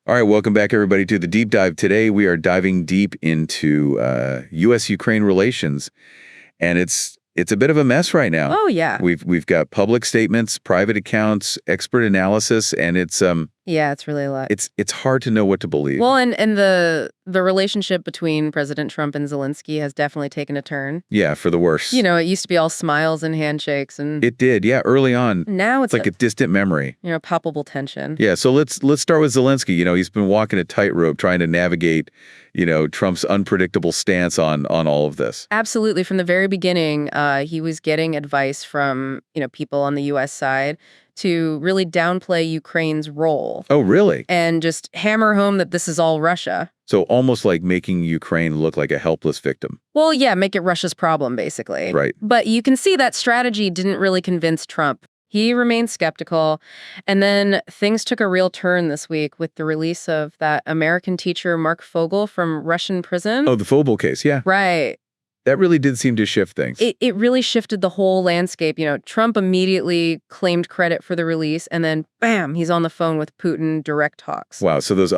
All right, welcome back, everybody, to the Deep Dive. Today, we are diving deep into U.S.-Ukraine relations, and it's a bit of a mess right now. Oh, yeah. We've got public statements, private accounts, expert analysis, and Yeah, it's really a lot. it's hard to know what to believe. Well, and the relationship between President Trump and Zelensky has definitely taken a turn. Yeah, for the worse. You know, it used to be all smiles and handshakes, and It did, yeah, early on. now it's It's like a distant memory. palpable tension. Yeah, so let's start with Zelensky. You know, he's been walking a tightrope trying to navigate, Trump's unpredictable stance on all of this. Absolutely. From the very beginning, he was getting advice from, people on the U.S. side to really downplay Ukraine's role Oh, really? and just hammer home that this is all Russia. So almost like making Ukraine look like a helpless victim. Well, yeah, make it Russia's problem, basically. Right. But you can see that strategy didn't really convince Trump. He remained skeptical. And then things took a real turn this week with the release of that American teacher, Mark Fogel, from Russian prison. Oh, the Fogel case, yeah. Right. That really did seem to shift things. It really shifted the whole landscape. Trump immediately claimed credit for the release, and then, bam, he's on the phone with Putin, direct talks. Wow, so those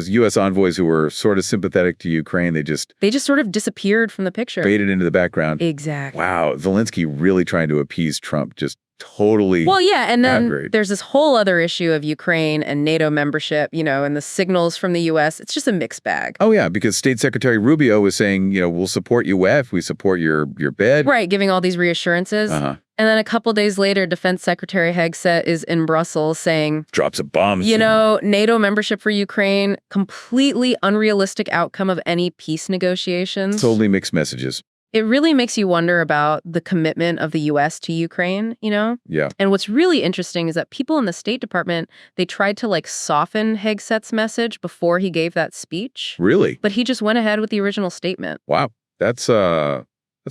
U.S. envoys who were sort of sympathetic to Ukraine, they just sort of disappeared from the picture. faded into the background. Exactly. Wow, Zelensky really trying to appease Trump, just totally. Well, yeah, and then Agreed. there's this whole other issue of Ukraine and NATO membership, and the signals from the U.S. It's just a mixed bag. Oh, yeah, because State Secretary Rubio was saying, we'll support you if we support your bid. Right, giving all these reassurances. Uh-huh. And then a couple days later, Defense Secretary Hegseth is in Brussels saying, Drops of bombs. NATO membership for Ukraine, completely unrealistic outcome of any peace negotiations. Totally mixed messages. It really makes you wonder about the commitment of the U.S. to Ukraine, Yeah. And what's really interesting is that people in the State Department, they tried to soften Hegseth's message before he gave that speech. Really? But he just went ahead with the original statement. Wow. That's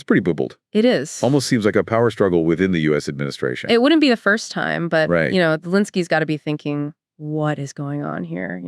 pretty boobled. It is. Almost seems like a power struggle within the U.S. administration. It wouldn't be the first time, but, Right. Zelensky's got to be thinking, what is going on here,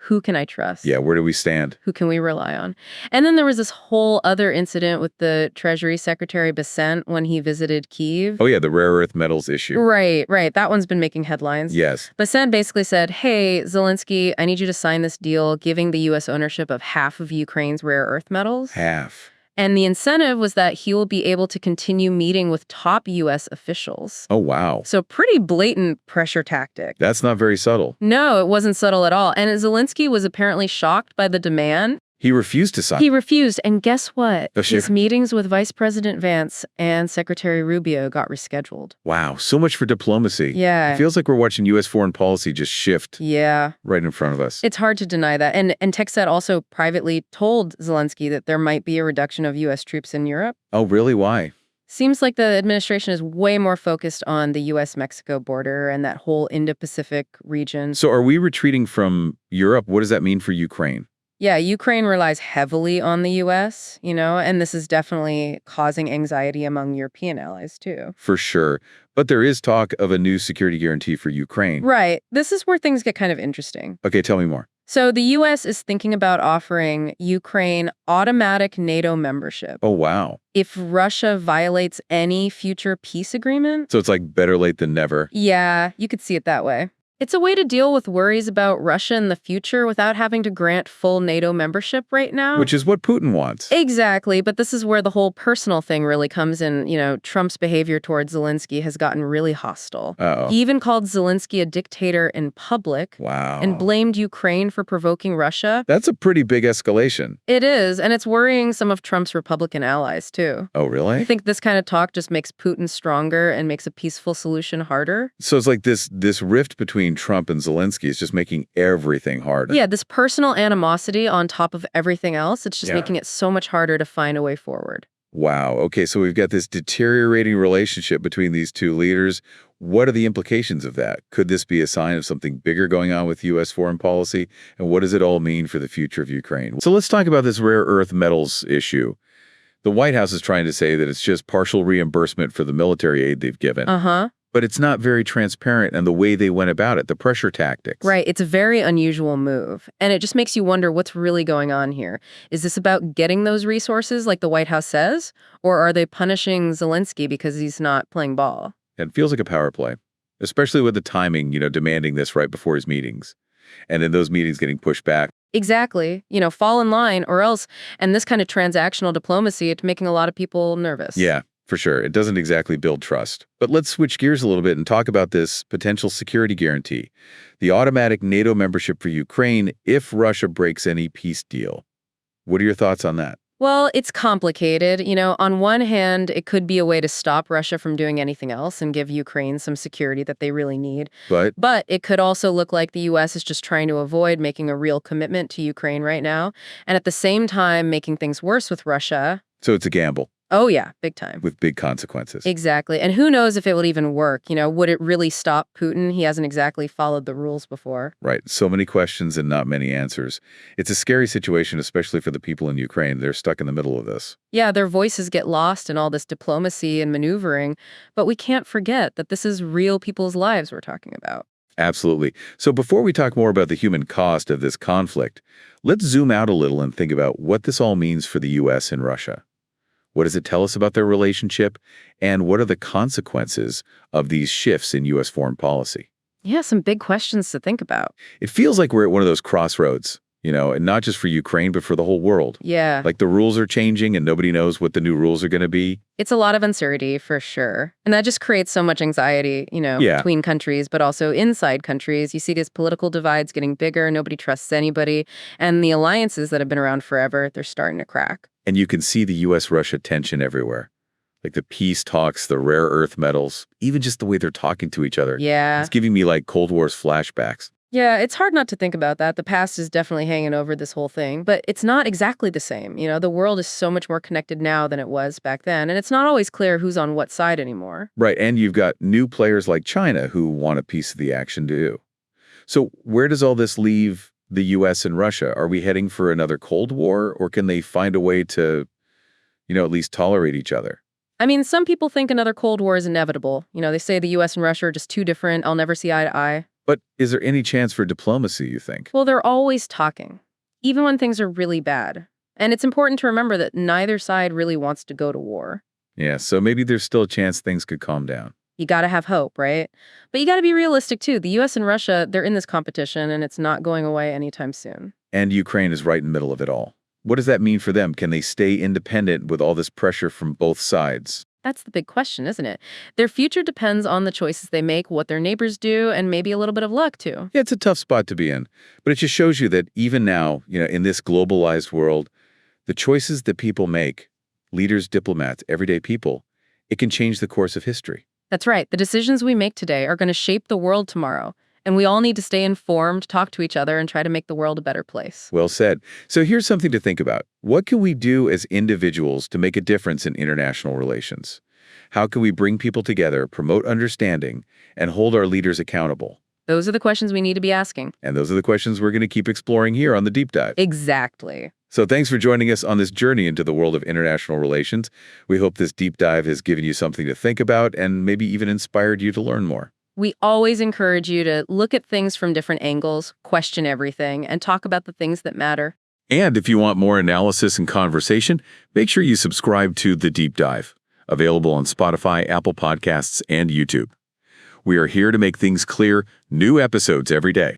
Who can I trust? Yeah, where do we stand? Who can we rely on? And then there was this whole other incident with the Treasury Secretary Bessent when he visited Kyiv. Oh, yeah, the rare earth metals issue. Right. That one's been making headlines. Yes. Bessent basically said, hey, Zelensky, I need you to sign this deal giving the U.S. ownership of half of Ukraine's rare earth metals. Half. And the incentive was that he will be able to continue meeting with top U.S. officials. Oh, wow. So pretty blatant pressure tactic. That's not very subtle. No, it wasn't subtle at all. And Zelensky was apparently shocked by the demand. He refused to sign. He refused. And guess what? Oh, sure. His meetings with Vice President Vance and Secretary Rubio got rescheduled. Wow, so much for diplomacy. Yeah. It feels like we're watching U.S. foreign policy just shift Yeah. right in front of us. It's hard to deny that. And Hegseth also privately told Zelensky that there might be a reduction of U.S. troops in Europe. Oh, really? Why? Seems like the administration is way more focused on the U.S.-Mexico border and that whole Indo-Pacific region. So are we retreating from Europe? What does that mean for Ukraine? Yeah, Ukraine relies heavily on the U.S., and this is definitely causing anxiety among European allies, too. For sure. But there is talk of a new security guarantee for Ukraine. Right. This is where things get kind of interesting. Okay, tell me more. So the U.S. is thinking about offering Ukraine automatic NATO membership Oh, wow. if Russia violates any future peace agreement. So it's like better late than never. Yeah, you could see it that way. It's a way to deal with worries about Russia in the future without having to grant full NATO membership right now. Which is what Putin wants. Exactly, but this is where the whole personal thing really comes in. Trump's behavior towards Zelensky has gotten really hostile. Uh-oh. He even called Zelensky a dictator in public. Wow. And blamed Ukraine for provoking Russia. That's a pretty big escalation. It is, and it's worrying some of Trump's Republican allies, too. Oh, really? I think this kind of talk just makes Putin stronger and makes a peaceful solution harder. So it's like this rift between Trump and Zelensky is just making everything harder. Yeah, this personal animosity on top of everything else, it's just Yeah. making it so much harder to find a way forward. Wow. Okay, so we've got this deteriorating relationship between these two leaders. What are the implications of that? Could this be a sign of something bigger going on with U.S. foreign policy? And what does it all mean for the future of Ukraine? So let's talk about this rare earth metals issue. The White House is trying to say that it's just partial reimbursement for the military aid they've given. Uh-huh. But it's not very transparent in the way they went about it, the pressure tactics. Right. It's a very unusual move. And it just makes you wonder what's really going on here. Is this about getting those resources like the White House says? Or are they punishing Zelensky because he's not playing ball? It feels like a power play, especially with the timing, demanding this right before his meetings. and in those meetings getting pushed back. Exactly. Fall in line or else, and this kind of transactional diplomacy, it's making a lot of people nervous. Yeah, for sure. It doesn't exactly build trust. But let's switch gears a little bit and talk about this potential security guarantee, the automatic NATO membership for Ukraine if Russia breaks any peace deal. What are your thoughts on that? Well, it's complicated. On one hand, it could be a way to stop Russia from doing anything else and give Ukraine some security that they really need. But But it could also look like the U.S. is just trying to avoid making a real commitment to Ukraine right now, and at the same time making things worse with Russia. so it's a gamble Oh, yeah, big time. with big consequences. Exactly. And who knows if it would even work? Would it really stop Putin? He hasn't exactly followed the rules before. Right. So many questions and not many answers. It's a scary situation, especially for the people in Ukraine. They're stuck in the middle of this. Yeah, their voices get lost in all this diplomacy and maneuvering, but we can't forget that this is real people's lives we're talking about. Absolutely. So before we talk more about the human cost of this conflict, let's zoom out a little and think about what this all means for the U.S. and Russia. What does it tell us about their relationship? And what are the consequences of these shifts in U.S. foreign policy? Yeah, some big questions to think about. It feels like we're at one of those crossroads, and not just for Ukraine, but for the whole world. Yeah, Like the rules are changing and nobody knows what the new rules are going to be. it's a lot of uncertainty for sure. And that just creates so much anxiety, Yeah. between countries, but also inside countries. You see these political divides getting bigger, nobody trusts anybody, and the alliances that have been around forever, they're starting to crack. And you can see the U.S.-Russia tension everywhere. Like the peace talks, the rare earth metals, even just the way they're talking to each other. Yeah. It's giving me like Cold War's flashbacks. Yeah, it's hard not to think about that. The past is definitely hanging over this whole thing, but it's not exactly the same. The world is so much more connected now than it was back then, and it's not always clear who's on what side anymore. Right, and you've got new players like China who want a piece of the action too. So where does all this leave the U.S. and Russia? Are we heading for another Cold War, or can they find a way to, at least tolerate each other? I mean, some people think another Cold War is inevitable. They say the US and Russia are just too different. I'll never see eye to eye. But is there any chance for diplomacy, you think? Well, they're always talking, even when things are really bad. And it's important to remember that neither side really wants to go to war. Yeah, so maybe there's still a chance things could calm down. You got to have hope, right? But you got to be realistic, too. The US and Russia, they're in this competition, and it's not going away anytime soon. And Ukraine is right in the middle of it all. What does that mean for them? Can they stay independent with all this pressure from both sides? That's the big question, isn't it? Their future depends on the choices they make, what their neighbors do, and maybe a little bit of luck, too. Yeah, it's a tough spot to be in. But it just shows you that even now, in this globalized world, the choices that people make, leaders, diplomats, everyday people, it can change the course of history. That's right. The decisions we make today are going to shape the world tomorrow. And we all need to stay informed, talk to each other, and try to make the world a better place. Well said. So here's something to think about. What can we do as individuals to make a difference in international relations? How can we bring people together, promote understanding, and hold our leaders accountable? Those are the questions we need to be asking. And those are the questions we're going to keep exploring here on The Deep Dive. Exactly. So thanks for joining us on this journey into the world of international relations. We hope this deep dive has given you something to think about and maybe even inspired you to learn more. We always encourage you to look at things from different angles, question everything, and talk about the things that matter. And if you want more analysis and conversation, make sure you subscribe to The Deep Dive, available on Spotify, Apple Podcasts, and YouTube. We are here to make things clear, new episodes every day.